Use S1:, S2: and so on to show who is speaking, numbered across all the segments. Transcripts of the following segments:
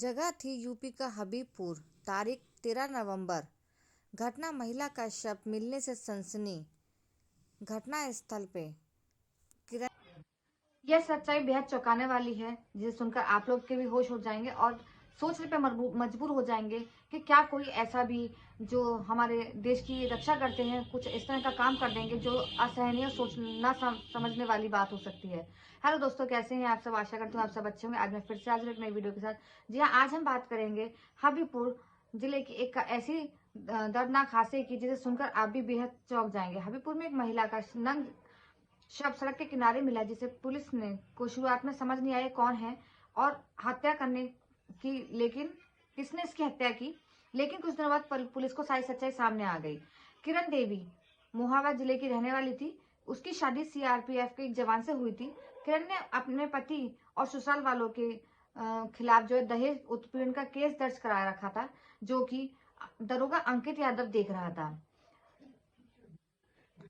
S1: जगह थी यूपी का हबीबपुर। तारीख 13 नवंबर। घटना महिला का शव मिलने से सनसनी। घटना स्थल पे किरण।
S2: यह सच्चाई बेहद चौंकाने वाली है, जिसे सुनकर आप लोग के भी होश उड़ जाएंगे और सोचने पे मजबूर हो जाएंगे कि क्या कोई ऐसा भी जो हमारे देश की रक्षा करते हैं कुछ इस तरह का काम कर देंगे जो असहनीय सोचना समझने वाली बात हो सकती है। हेलो दोस्तों, कैसे हैं आप सब? आशा करती हूँ आप सब अच्छे होंगे। आज मैं फिर से हाजिर एक नई वीडियो के साथ। जी हाँ, आज हम बात करेंगे हबीबपुर जिले की एक ऐसी दर्दनाक हादसे की जिसे सुनकर आप भी बेहद चौंक जाएंगे। हबीबपुर में एक महिला का नंग शव सड़क के किनारे मिला, जिसे पुलिस ने को शुरुआत में समझ नहीं आया कौन है और हत्या करने की, लेकिन किसने इसकी हत्या की। लेकिन कुछ दिनों बाद पुलिस को सारी सच्चाई सामने आ गई। किरण देवी मोहाबा जिले की रहने वाली थी। उसकी शादी सीआरपीएफ के एक जवान से हुई थी। किरण ने अपने पति और ससुराल वालों के खिलाफ जो है दहेज उत्पीड़न का केस दर्ज करा रखा था, जो कि दरोगा अंकित यादव देख रहा था।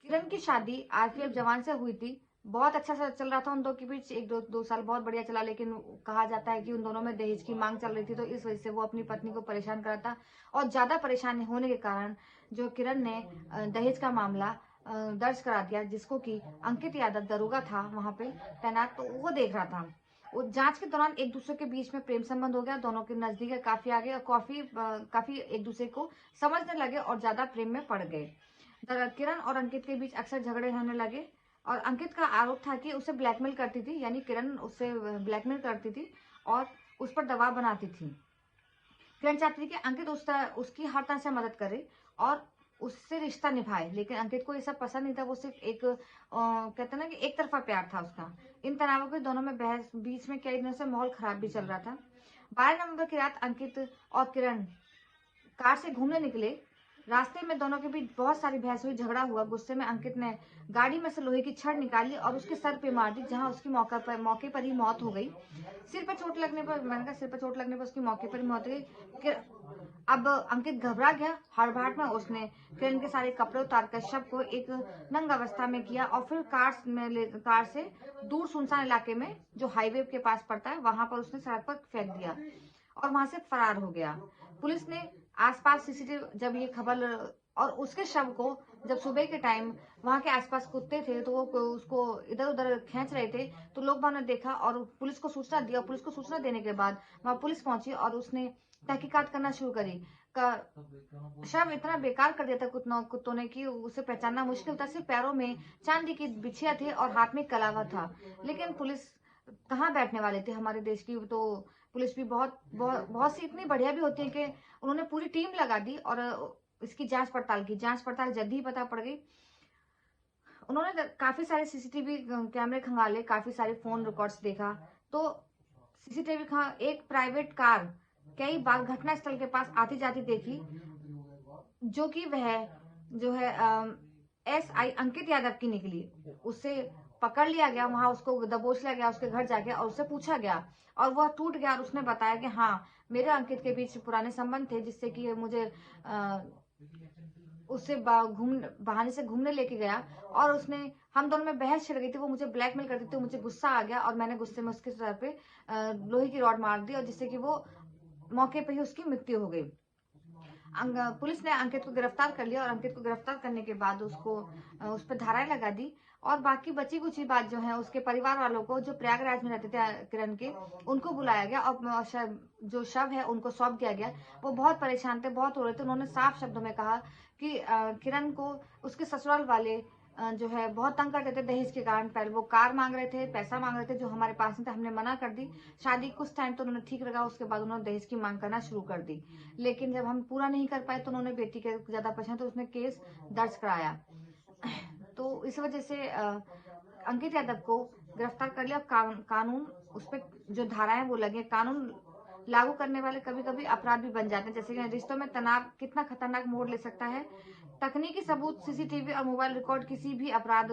S2: किरण की शादी आरपीएफ जवान से हुई थी। बहुत अच्छा सा चल रहा था उन दो के बीच, एक दो साल बहुत बढ़िया चला। लेकिन कहा जाता है कि उन दोनों में दहेज की मांग चल रही थी, तो इस वजह से वो अपनी पत्नी को परेशान कर रहा था। और ज्यादा परेशान होने के कारण जो किरण ने दहेज का मामला दर्ज करा दिया, जिसको कि अंकित यादव दरोगा था वहां पे तैनात, तो वो देख रहा था। जांच के दौरान एक दूसरे के बीच में प्रेम संबंध हो गया। दोनों के नजदीक काफी आगे और काफी एक दूसरे को समझने लगे और ज्यादा प्रेम में पड़ गए। किरण और अंकित के बीच अक्सर झगड़े होने लगे और अंकित का आरोप था कि उसे ब्लैकमेल करती थी, यानी किरण उससे ब्लैकमेल करती थी और उस पर दबाव बनाती थी। किरण चाहती थी कि अंकित उसकी हर तरह से मदद करे और उससे रिश्ता निभाए, लेकिन अंकित को ये सब पसंद नहीं था। वो सिर्फ एक कहते ना कि एक तरफा प्यार था उसका। इन तनावों के दोनों में बहस बीच में कई दिनों से माहौल खराब भी चल रहा था। 12 नवंबर की रात अंकित और किरण कार से घूमने निकले। रास्ते में दोनों के बीच बहुत सारी बहस हुई, झगड़ा हुआ। गुस्से में अंकित ने गाड़ी में से लोहे की छड़ निकाली और उसके सर पे मार दी, जहां उसकी मौके पर ही मौत हो गई। सिर पर चोट लगने पर, मैंने कहा सिर पर चोट लगने पर उसकी मौके पर ही मौत हो गई। अब अंकित घबरा गया। हड़बड़ाहट में उसने किरण के सारे कपड़े उतारकर शव को एक नंग अवस्था में किया और फिर कार से दूर सुनसान इलाके में जो हाईवे के पास पड़ता है वहां पर उसने सड़क पर फेंक दिया और वहां से फरार हो गया। पुलिस ने आसपास सीसीटीवी जब ये खबर और उसके शव को जब सुबह के टाइम वहां के आसपास कुत्ते थे तो वो उसको इधर उधर खींच रहे थे, तो लोग ने देखा और पुलिस को सूचना दिया। पुलिस को सूचना देने के बाद वहां पुलिस पहुंची और उसने तहकीकात करना शुरू करी। शव इतना बेकार कर दिया था कुत्तों ने कि उसे पहचानना मुश्किल था। सिर्फ पैरों में चांदी की बिछिया थे और हाथ में कलावा था। लेकिन पुलिस कहाँ बैठने वाले थे हमारे देश की, तो पुलिस भी बहुत बहुत बहुत सी इतनी बढ़िया भी होती है कि उन्होंने पूरी टीम लगा दी और इसकी जांच पड़ताल जल्दी ही पता पड़ गई। उन्होंने काफी सारे सीसीटीवी कैमरे खंगाले, काफी सारे फोन रिकॉर्ड्स देखा, तो सीसीटीवी एक प्राइवेट कार कई बार घटनास्थल के पास आती जाती देखी, जो कि वह जो है SI अंकित यादव की निकली। उससे पकड़ लिया गया, वहां उसको दबोच लिया गया उसके घर जाके और उससे पूछा गया और वह टूट गया और उसने बताया कि हाँ, मेरे अंकित के बीच पुराने संबंध थे, जिससे कि मुझे उससे बहाने से घूमने लेके गया और उसने हम दोनों में बहस छिड़ गई थी। वो मुझे ब्लैकमेल करती थी, मुझे गुस्सा आ गया और मैंने गुस्से में उसके सर पे लोहे की रॉड मार दी और जिससे कि वो मौके पर ही उसकी मृत्यु हो गई। पुलिस ने अंकित को गिरफ्तार कर लिया और अंकित को गिरफ्तार करने के बाद उसको उस पर धाराएं लगा दी और बाकी बची कुछ बात जो है उसके परिवार वालों को, जो प्रयागराज में रहते थे किरण के, उनको बुलाया गया और जो शव है उनको सौंप दिया गया। वो बहुत परेशान थे, बहुत हो रहे थे। उन्होंने साफ शब्दों में कहा कि किरण को उसके ससुराल वाले जो है बहुत तंग करते थे दहेज के कारण। पहले वो कार मांग रहे थे, पैसा मांग रहे थे, जो हमारे पास नहीं था। हमने मना कर दी। शादी कुछ टाइम तो उन्होंने ठीक लगा, उसके बाद उन्होंने दहेज की मांग करना शुरू कर दी। लेकिन जब हम पूरा नहीं कर पाए तो उन्होंने बेटी के ज्यादा परेशान, तो उसने केस दर्ज कराया। तो इस वजह से अंकित यादव को गिरफ्तार कर लिया। कानून उस पर जो धाराएं वो लगे, कानून लागू करने वाले कभी कभी अपराध भी बन जाते हैं। जैसे कि रिश्तों में तनाव कितना खतरनाक मोड़ ले सकता है। तकनीकी सबूत, सीसीटीवी और मोबाइल रिकॉर्ड किसी भी अपराध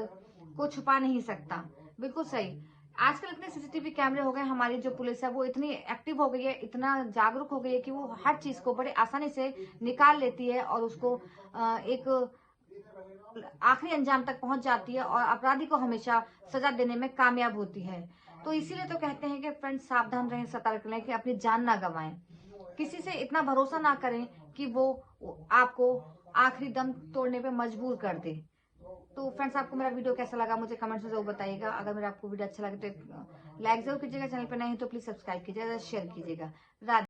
S2: को छुपा नहीं सकता। बिल्कुल सही। आजकल इतने सीसीटीवी कैमरे हो गए, हमारी जो पुलिस है वो इतनी एक्टिव हो गई है, इतना जागरूक हो गई है कि वो हर चीज को बड़े आसानी से निकाल लेती है और उसको एक आखिरी अंजाम तक पहुंच जाती है और अपराधी को हमेशा सजा देने में कामयाब होती है। तो इसीलिए तो कहते हैं कि फ्रेंड्स सावधान रहें, सतर्क रहें, कि अपनी जान ना गंवाएं। किसी से इतना भरोसा ना करें कि वो आपको आखिरी दम तोड़ने पे मजबूर कर दे। तो फ्रेंड्स, आपको मेरा वीडियो कैसा लगा मुझे कमेंट्स में जरूर बताइएगा। अगर मेरा आपको वीडियो अच्छा लगे तो लाइक जरूर कीजिएगा, चैनल पे नए हैं तो प्लीज सब्सक्राइब कीजिएगा, शेयर कीजिएगा। राधे।